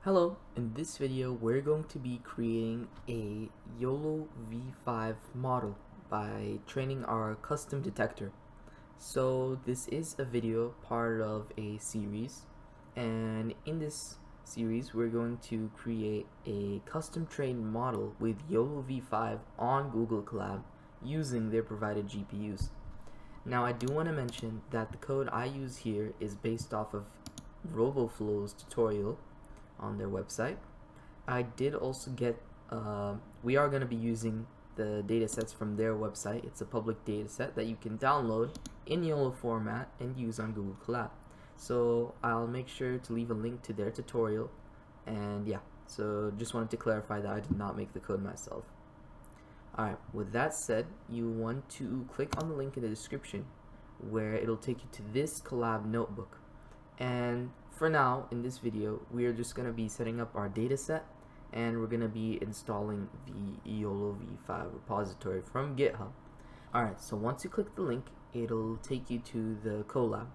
Hello, in this video we're going to be creating a Yolov5 model by training our custom detector. So this is a video part of a series, and in this series we're going to create a custom trained model with Yolov5 on Google Colab using their provided GPUs. Now I do want to mention that the code I use here is based off of roboflow's tutorial on their website. I did also get, we are going to be using the datasets from their website. It's a public dataset that you can download in YOLO format and use on Google Colab. So I'll make sure to leave a link to their tutorial, and yeah, so just wanted to clarify that I did not make the code myself. Alright, with that said, you want to click on the link in the description where it'll take you to this Colab notebook. And for now, in this video, we are just going to be setting up our dataset, and we're going to be installing the Yolov5 repository from GitHub. Alright, so once you click the link, it'll take you to the Colab.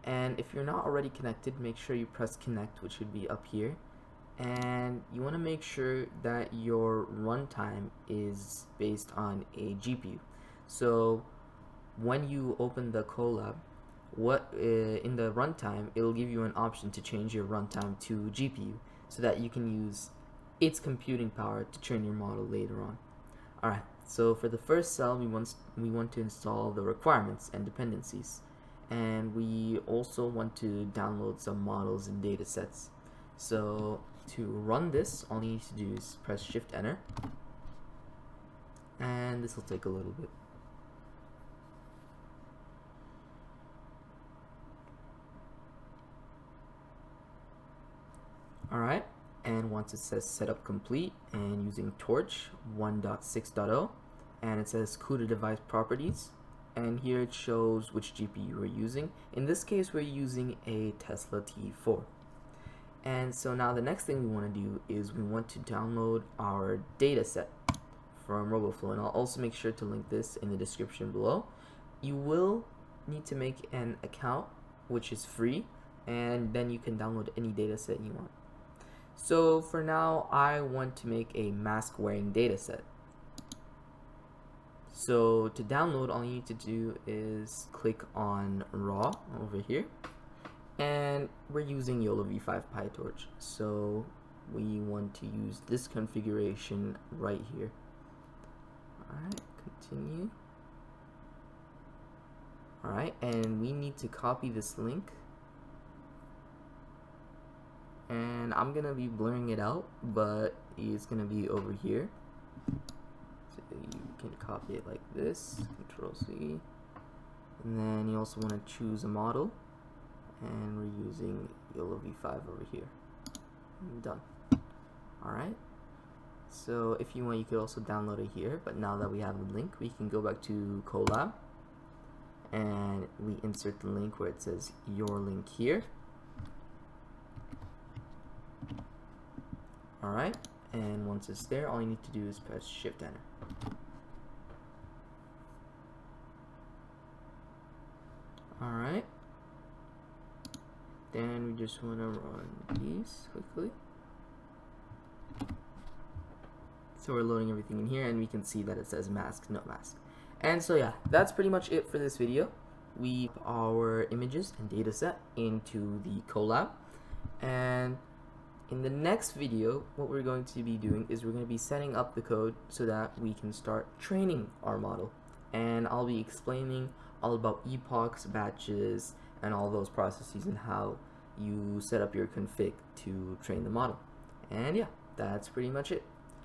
And if you're not already connected, make sure you press connect, which should be up here. And you want to make sure that your runtime is based on a GPU. So when you open the Colab, in the runtime, it'll give you an option to change your runtime to GPU so that you can use its computing power to train your model later on. Alright, so for the first cell, we want to install the requirements and dependencies, and we also want to download some models and datasets. So to run this, all you need to do is press Shift Enter, and this will take a little bit. Alright, and once it says setup complete and using Torch 1.6.0, and it says CUDA device properties, and here it shows which GPU we're using. In this case, we're using a Tesla T4. And so now the next thing we want to do is we want to download our dataset from roboflow, and I'll also make sure to link this in the description below. You will need to make an account, which is free, and then you can download any dataset you want. So for now, I want to make a mask wearing dataset. So to download, all you need to do is click on raw over here, and we're using Yolov5 PyTorch, so we want to use this configuration right here. Alright, continue. Alright, and we need to copy this link, and I'm gonna be blurring it out, but it's gonna be over here. So you can copy it like this, Control C, and then you also want to choose a model, and we're using Yolov5 over here. Done. Alright, so if you want, you could also download it here, but now that we have the link, we can go back to Colab, and we insert the link where it says your link here. Alright, and once it's there, all you need to do is press Shift Enter. Alright, then we just want to run these quickly. So we're loading everything in here, and we can see that it says mask, no mask. And so yeah, that's pretty much it for this video. We put our images and dataset into the Colab, and in the next video, what we're going to be doing is we're going to be setting up the code so that we can start training our model. And I'll be explaining all about epochs, batches, and all those processes and how you set up your config to train the model. And yeah, that's pretty much it.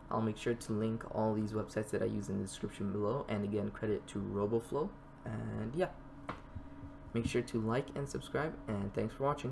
I'll make sure to link all these websites that I use in the description below, and again, credit to roboflow. And yeah, make sure to like and subscribe, and thanks for watching.